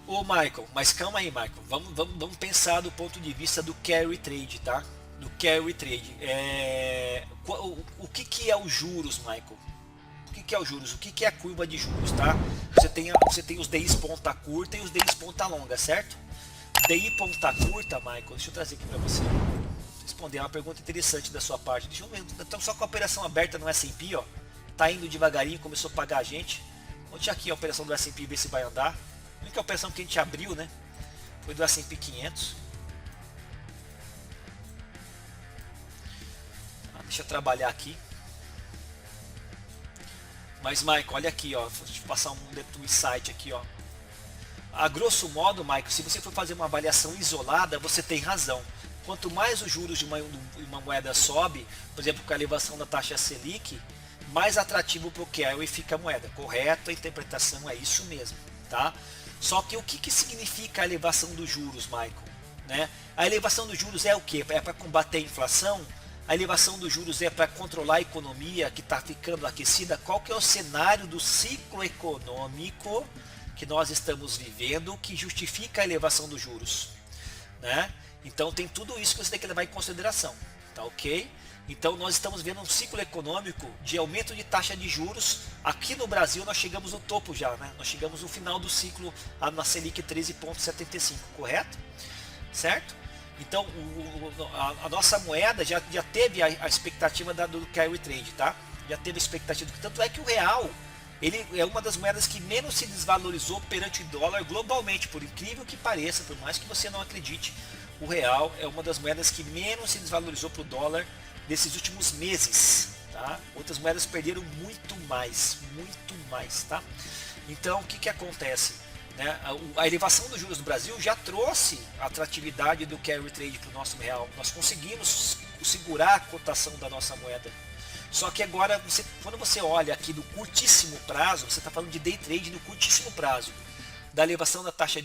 Ô Michael, mas calma aí, Michael. Vamos pensar do ponto de vista do carry trade, tá? Do carry trade. O que que é os juros, Michael? O que que é os juros? O que que é a curva de juros, tá? Você tem os DIs ponta curta e os DIs ponta longa, certo? DI ponta curta, Michael, deixa eu trazer aqui para você responder uma pergunta interessante da sua parte. Deixa eu ver, estamos só com a operação aberta no S&P, ó. Tá indo devagarinho, começou a pagar a gente. Vamos tirar aqui a operação do S&P e ver se vai andar. A única operação que a gente abriu, né, foi do S&P 500. Deixa eu trabalhar aqui. Mas, Michael, olha aqui, ó. Deixa eu passar um insight aqui, ó. A grosso modo, Michael, se você for fazer uma avaliação isolada, você tem razão. Quanto mais os juros de uma moeda sobe, por exemplo, com a elevação da taxa Selic, mais atrativo para o carry fica a moeda. Correto? A interpretação é isso mesmo, tá? Só que o que significa a elevação dos juros, Michael? Né? A elevação dos juros é o que? É para combater a inflação? A elevação dos juros é para controlar a economia que está ficando aquecida? Qual que é o cenário do ciclo econômico que nós estamos vivendo que justifica a elevação dos juros, né? Então tem tudo isso que você tem que levar em consideração, tá ok? Então nós estamos vendo um ciclo econômico de aumento de taxa de juros. Aqui no Brasil nós chegamos no topo já, né? Nós chegamos no final do ciclo na Selic 13,75, correto? Certo? Então a nossa moeda já teve a expectativa do carry trade, tá? Já teve a expectativa, tanto é que o real ele é uma das moedas que menos se desvalorizou perante o dólar globalmente, por incrível que pareça, por mais que você não acredite, o real é uma das moedas que menos se desvalorizou para o dólar nesses últimos meses, tá? Outras moedas perderam muito mais, tá? Então, o que que acontece? Né? A elevação dos juros do Brasil já trouxe a atratividade do carry trade para o nosso real. Nós conseguimos segurar a cotação da nossa moeda. Só que agora, quando você olha aqui do curtíssimo prazo, você está falando de day trade no curtíssimo prazo, da elevação da taxa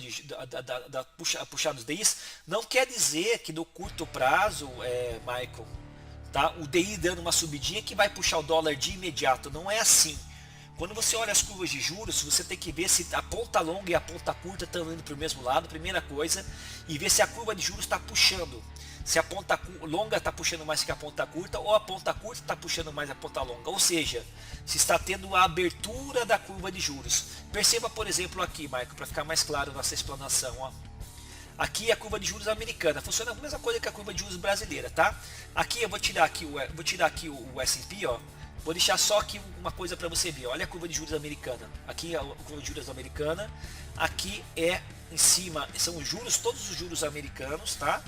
da puxada dos DIs, não quer dizer que no curto prazo, Michael, tá, o DI dando uma subidinha que vai puxar o dólar de imediato. Não é assim. Quando você olha as curvas de juros, você tem que ver se a ponta longa e a ponta curta estão indo para o mesmo lado, primeira coisa, e ver se a curva de juros está puxando. Se a ponta longa está puxando mais que a ponta curta, ou a ponta curta está puxando mais a ponta longa. Ou seja, se está tendo a abertura da curva de juros. Perceba, por exemplo, aqui, Michael, para ficar mais claro nessa explanação. Ó. Aqui é a curva de juros americana. Funciona a mesma coisa que a curva de juros brasileira, tá? Aqui eu vou tirar aqui o S&P, ó. Vou deixar só aqui uma coisa para você ver. Olha a curva de juros americana. Aqui é a curva de juros americana. Aqui é em cima, são os juros, todos os juros americanos, tá?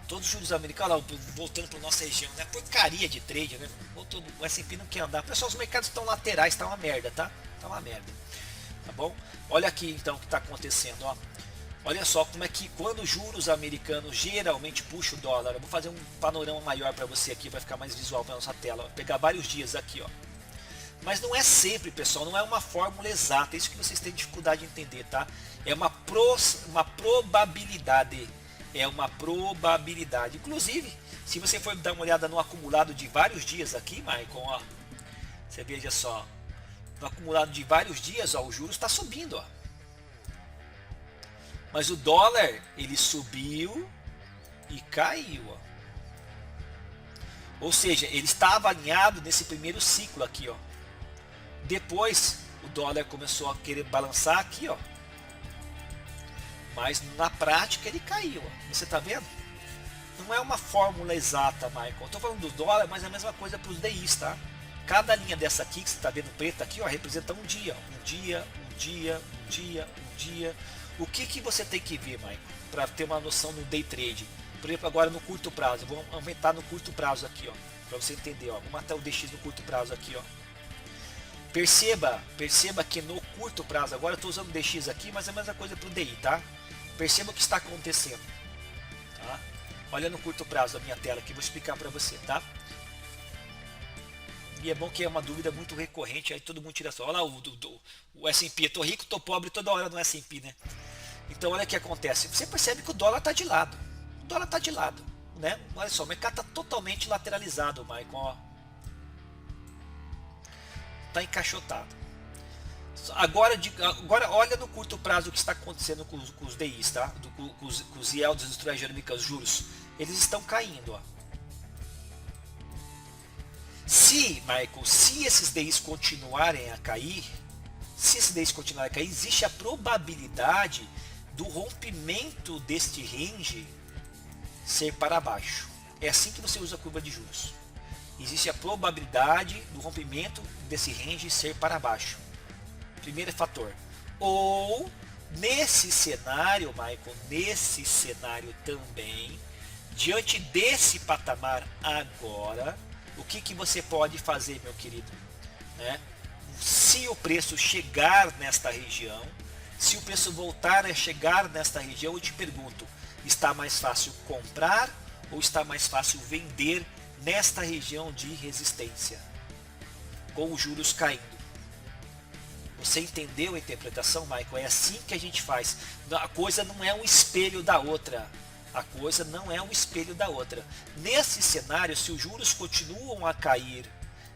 Todos os juros americanos, voltando para nossa região, né? Porcaria de trade, né? O S&P não quer andar. Pessoal, os mercados estão laterais, tá uma merda, tá? Tá uma merda. Tá bom? Olha aqui então o que está acontecendo, ó. Olha só como é que quando os juros americanos geralmente puxam o dólar. Eu vou fazer um panorama maior para você aqui, vai ficar mais visual para nossa tela. Vou pegar vários dias aqui, ó. Mas não é sempre, pessoal, não é uma fórmula exata. É isso que vocês têm dificuldade de entender, tá? É uma probabilidade. É uma probabilidade. Inclusive, se você for dar uma olhada no acumulado de vários dias aqui, Maicon, ó, você veja só, no acumulado de vários dias, ó, o juros está subindo, ó. Mas o dólar, ele subiu e caiu, ó. Ou seja, ele estava alinhado nesse primeiro ciclo aqui, ó. Depois, o dólar começou a querer balançar aqui, ó. Mas na prática ele caiu, ó. Você está vendo? Não é uma fórmula exata, Michael. Eu estou falando do dólar, mas é a mesma coisa para os DIs, tá? Cada linha dessa aqui que você está vendo preta aqui, ó, representa um dia. Um dia, um dia, um dia, um dia. O que você tem que ver, Michael, para ter uma noção no day trade? Por exemplo, agora no curto prazo. Vamos aumentar no curto prazo aqui, ó, para você entender, ó. Vamos matar o DX no curto prazo aqui, ó. Perceba que no curto prazo, agora eu estou usando o DX aqui, mas é a mesma coisa para o DI, tá? Perceba o que está acontecendo, tá? Olha no curto prazo a minha tela que eu vou explicar para você, tá? E é bom que é uma dúvida muito recorrente, aí todo mundo tira só. Olha lá o S&P, eu tô rico, tô pobre toda hora no S&P, né? Então olha o que acontece, você percebe que o dólar está de lado, o dólar está de lado, né? Olha só, o mercado está totalmente lateralizado, Maicon, ó. Está encaixotado. Agora olha no curto prazo o que está acontecendo com os DIs, tá? Com os yields dos Treasury Americanos, os juros. Eles estão caindo, ó. Se esses DIs continuarem a cair, existe a probabilidade do rompimento deste range ser para baixo. É assim que você usa a curva de juros. Existe a probabilidade do rompimento desse range ser para baixo. Primeiro fator. Ou, nesse cenário, Michael, nesse cenário também, diante desse patamar agora, o que você pode fazer, meu querido? Né? Se o preço chegar nesta região, se o preço voltar a chegar nesta região, eu te pergunto, está mais fácil comprar ou está mais fácil vender nesta região de resistência, com os juros caindo? Você entendeu a interpretação, Michael? É assim que a gente faz. A coisa não é um espelho da outra. A coisa não é um espelho da outra. Nesse cenário, se os juros continuam a cair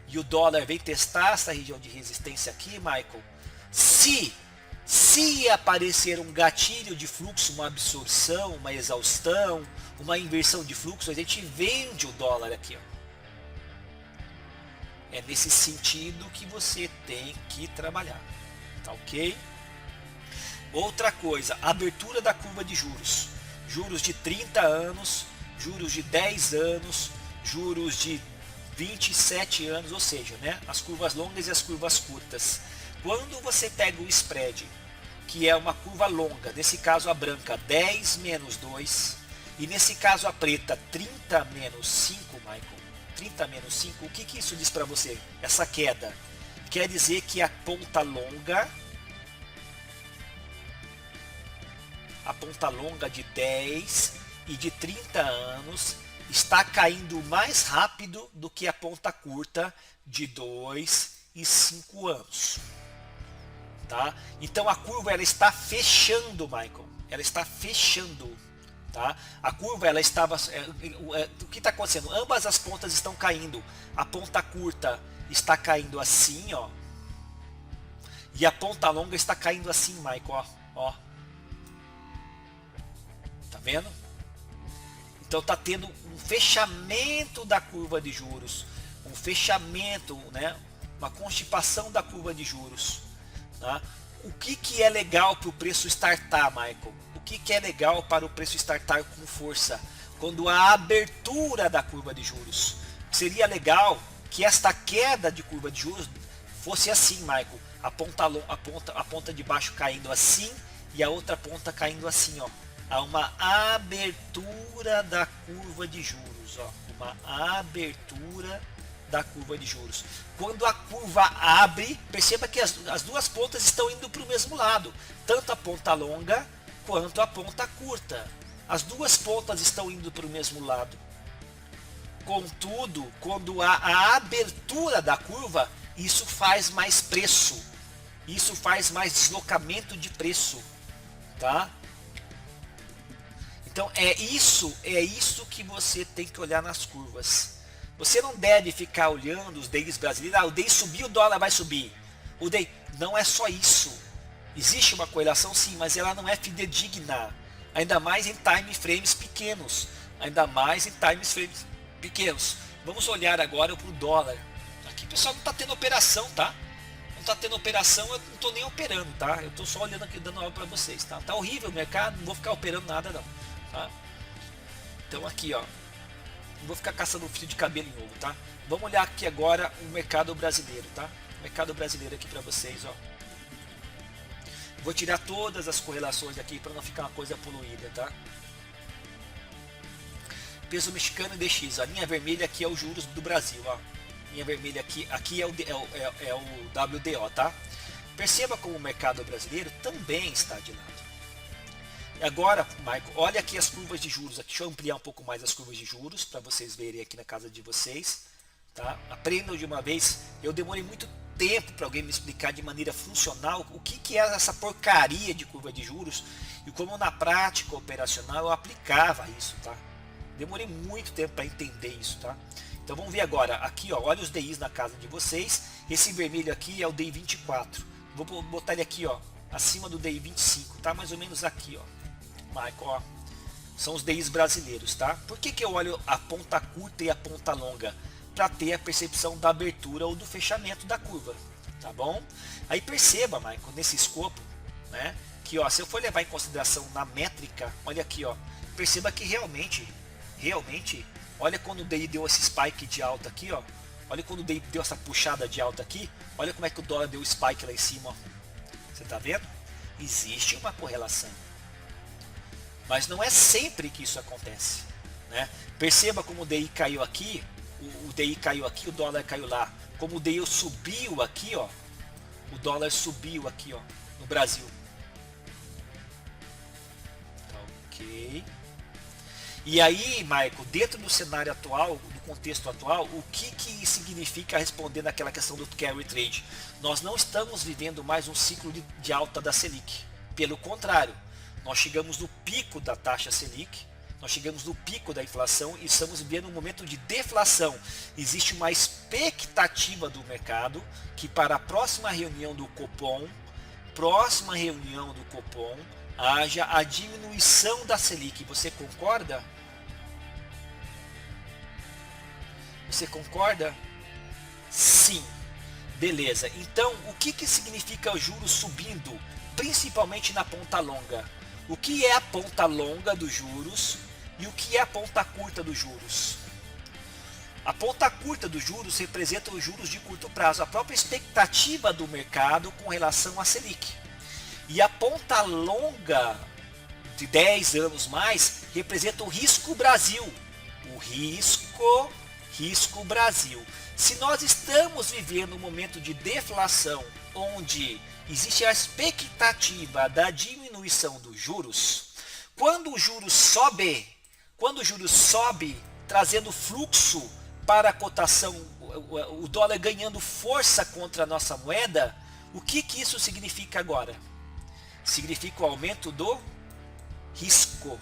e o dólar vem testar essa região de resistência aqui, Michael, se aparecer um gatilho de fluxo, uma absorção, uma exaustão, uma inversão de fluxo, a gente vende o dólar aqui, ó. É nesse sentido que você tem que trabalhar, tá ok? Outra coisa, abertura da curva de juros. Juros de 30 anos, juros de 10 anos, juros de 27 anos, ou seja, né, as curvas longas e as curvas curtas. Quando você pega o spread, que é uma curva longa, nesse caso a branca 10 menos 2, e nesse caso a preta 30 menos 5, Michael, 30 menos 5, o que isso diz para você? Essa queda quer dizer que a ponta longa de 10 e de 30 anos está caindo mais rápido do que a ponta curta de 2 e 5 anos. Tá? Então a curva ela está fechando, Michael. Ela está fechando. Tá? A curva ela estava. O que está acontecendo? Ambas as pontas estão caindo. A ponta curta está caindo assim, ó. E a ponta longa está caindo assim, Michael. Ó. Tá vendo? Então está tendo um fechamento da curva de juros. Um fechamento, né? Uma constipação da curva de juros. Tá? O que é legal para o preço startar, Michael? O que é legal para o preço startar com força? Quando a abertura da curva de juros. Seria legal que esta queda de curva de juros fosse assim, Michael. A ponta de baixo caindo assim e a outra ponta caindo assim, ó. Há uma abertura da curva de juros, ó. Uma abertura da curva de juros. Quando a curva abre, perceba que as duas pontas estão indo para o mesmo lado, tanto a ponta longa quanto a ponta curta. As duas pontas estão indo para o mesmo lado. Contudo, quando há a abertura da curva, isso faz mais preço. Isso faz mais deslocamento de preço, tá? Então é isso que você tem que olhar nas curvas. Você não deve ficar olhando os DIs brasileiros. O DI subiu, o dólar vai subir. O DI não é só isso. Existe uma correlação sim, mas ela não é fidedigna. Ainda mais em time frames pequenos. Vamos olhar agora para o dólar. Aqui o pessoal não está tendo operação, tá? Não está tendo operação, eu não estou nem operando, tá? Eu estou só olhando aqui, dando aula para vocês, tá? Tá horrível o mercado, não vou ficar operando nada não, tá? Então aqui, ó. Não vou ficar caçando um fio de cabelo em novo, tá? Vamos olhar aqui agora o mercado brasileiro, tá? O mercado brasileiro aqui para vocês, ó. Vou tirar todas as correlações aqui para não ficar uma coisa poluída, tá? Peso mexicano e DX, a linha vermelha aqui é os juros do Brasil, ó. Linha vermelha aqui é o WDO, tá? Perceba como o mercado brasileiro também está de lado. E agora, Michael, olha aqui as curvas de juros. Aqui, deixa eu ampliar um pouco mais as curvas de juros para vocês verem aqui na casa de vocês. Tá? Aprendam de uma vez. Eu demorei muito tempo para alguém me explicar de maneira funcional o que é essa porcaria de curva de juros e como na prática operacional eu aplicava isso. Tá? Demorei muito tempo para entender isso. Tá? Então vamos ver agora. Aqui, ó, olha os DIs na casa de vocês. Esse vermelho aqui é o DI 24. Vou botar ele aqui, ó, acima do DI 25, tá mais ou menos aqui, ó, Michael, ó. São os DIs brasileiros, tá? Por que que eu olho a ponta curta e a ponta longa? Para ter a percepção da abertura ou do fechamento da curva, tá bom? Aí perceba, Michael, nesse escopo, né, que ó, se eu for levar em consideração na métrica, olha aqui, ó, perceba que realmente, olha quando o DI deu esse spike de alta aqui, ó, olha quando o DI deu essa puxada de alta aqui, olha como é que o dólar deu o spike lá em cima, ó. Você tá vendo? Existe uma correlação, mas não é sempre que isso acontece, né? Perceba como o DI caiu aqui, o DI caiu aqui, o dólar caiu lá. Como o DI subiu aqui, ó, o dólar subiu aqui, ó, no Brasil. Tá, ok. E aí, Michael, dentro do cenário atual, do contexto atual, o que significa responder naquela questão do carry trade? Nós não estamos vivendo mais um ciclo de alta da Selic. Pelo contrário, nós chegamos no pico da taxa Selic, nós chegamos no pico da inflação e estamos vivendo um momento de deflação. Existe uma expectativa do mercado que para a próxima reunião do Copom, haja a diminuição da Selic. Você concorda? Você concorda? Sim. Beleza. Então, o que significa o juros subindo, principalmente na ponta longa? O que é a ponta longa dos juros e o que é a ponta curta dos juros? A ponta curta dos juros representa os juros de curto prazo, a própria expectativa do mercado com relação à Selic. E a ponta longa, de 10 anos mais, representa o risco Brasil. O risco Brasil. Se nós estamos vivendo um momento de deflação, onde existe a expectativa da diminuição dos juros, quando o juros sobe, trazendo fluxo para a cotação, o dólar ganhando força contra a nossa moeda, o que isso significa agora? Significa o aumento do risco.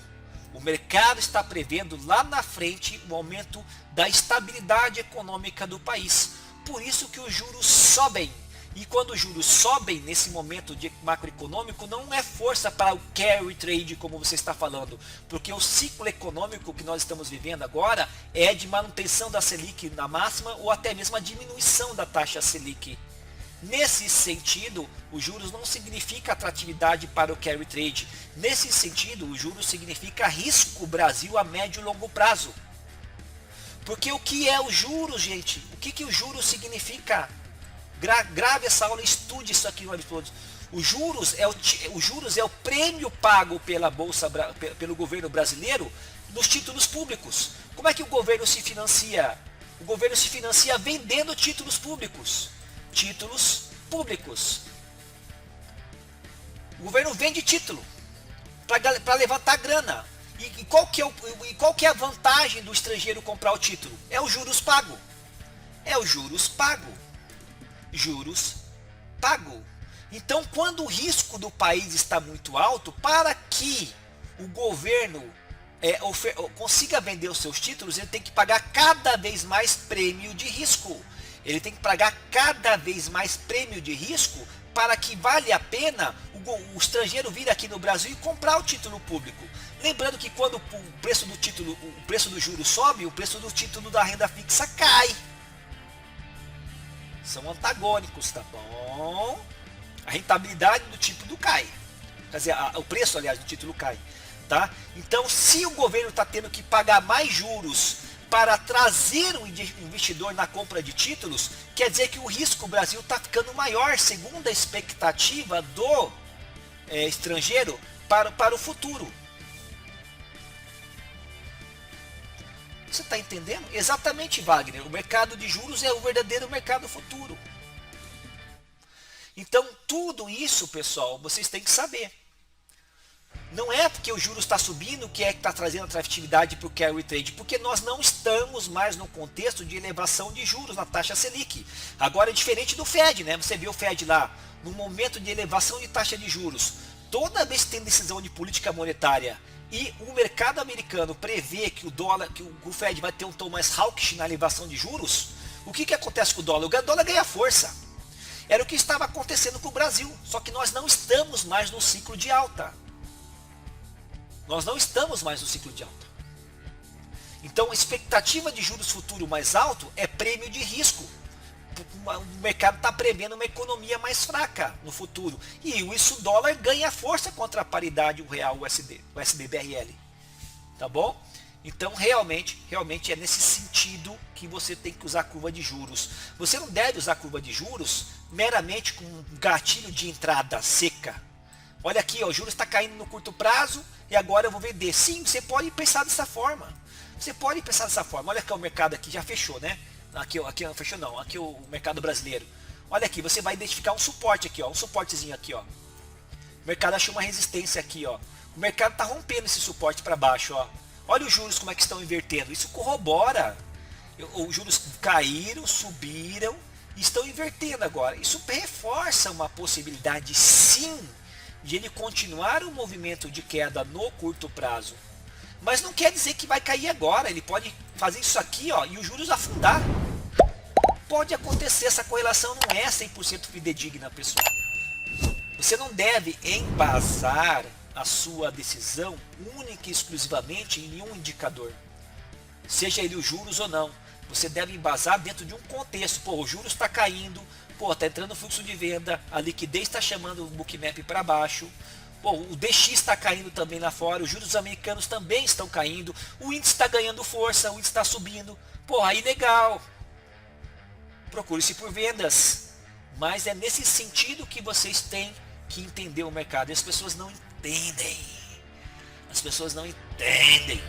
O mercado está prevendo lá na frente o aumento da estabilidade econômica do país. Por isso que os juros sobem. E quando os juros sobem nesse momento de macroeconômico, não é força para o carry trade, como você está falando, porque o ciclo econômico que nós estamos vivendo agora é de manutenção da Selic na máxima ou até mesmo a diminuição da taxa Selic. Nesse sentido, os juros não significa atratividade para o carry trade. Nesse sentido, o juros significa risco Brasil a médio e longo prazo. Porque o que é o juros, gente? O que o juros significa? Grave essa aula, estude isso aqui, todos. O juros é o prêmio pago pela bolsa, pelo governo brasileiro nos títulos públicos. Como é que o governo se financia? O governo se financia vendendo títulos públicos. O governo vende título para levantar grana. E qual que é a vantagem do estrangeiro comprar o título? É o juros pago. Juros pago. Então, quando o risco do país está muito alto, para que o governo consiga vender os seus títulos, ele tem que pagar cada vez mais prêmio de risco. Ele tem que pagar cada vez mais prêmio de risco para que vale a pena o estrangeiro vir aqui no Brasil e comprar o título público. Lembrando que quando o preço do juro sobe, o preço do título da renda fixa cai. São antagônicos, tá bom? A rentabilidade do título cai. Quer dizer, o preço, aliás, do título cai. Tá? Então, se o governo está tendo que pagar mais juros para trazer o investidor na compra de títulos, quer dizer que o risco Brasil está ficando maior, segundo a expectativa do estrangeiro para o futuro. Você está entendendo? Exatamente, Wagner. O mercado de juros é o verdadeiro mercado futuro. Então, tudo isso, pessoal, vocês têm que saber. Não é porque o juros está subindo que está trazendo atratividade para o carry trade, porque nós não estamos mais no contexto de elevação de juros na taxa Selic. Agora é diferente do Fed, né? Você vê o Fed lá, no momento de elevação de taxa de juros, toda vez que tem decisão de política monetária e o mercado americano prevê que o Fed vai ter um tom mais hawkish na elevação de juros, o que acontece com o dólar? O dólar ganha força. Era o que estava acontecendo com o Brasil, só que nós não estamos mais no ciclo de alta. Nós não estamos mais no ciclo de alta. Então, a expectativa de juros futuro mais alto é prêmio de risco. O mercado está prevendo uma economia mais fraca no futuro. E isso o dólar ganha força contra a paridade, o real USD, o USD-BRL. Tá bom? Então, realmente é nesse sentido que você tem que usar a curva de juros. Você não deve usar a curva de juros meramente com um gatilho de entrada seca. Olha aqui, ó, o juros está caindo no curto prazo e agora eu vou vender. Sim, você pode pensar dessa forma. Você pode pensar dessa forma. Olha que o mercado aqui já fechou, né? Aqui não fechou não. Aqui o mercado brasileiro. Olha aqui, você vai identificar um suporte aqui, ó, um suportezinho aqui, ó. O mercado achou uma resistência aqui, ó. O mercado está rompendo esse suporte para baixo, ó. Olha os juros como é que estão invertendo. Isso corrobora. Os juros caíram, subiram e estão invertendo agora. Isso reforça uma possibilidade, sim, de ele continuar o movimento de queda no curto prazo. Mas não quer dizer que vai cair agora. Ele pode fazer isso aqui, ó, e os juros afundar. Pode acontecer, essa correlação não é 100% fidedigna, pessoal. Você não deve embasar a sua decisão única e exclusivamente em nenhum indicador. Seja ele os juros ou não. Você deve embasar dentro de um contexto. Pô, o juros está caindo, pô, está entrando fluxo de venda, a liquidez está chamando o bookmap para baixo. Pô, o DX está caindo também lá fora, os juros americanos também estão caindo, o índice está ganhando força, o índice está subindo. Pô, aí legal. Procure-se por vendas. Mas é nesse sentido que vocês têm que entender o mercado. E as pessoas não entendem. As pessoas não entendem.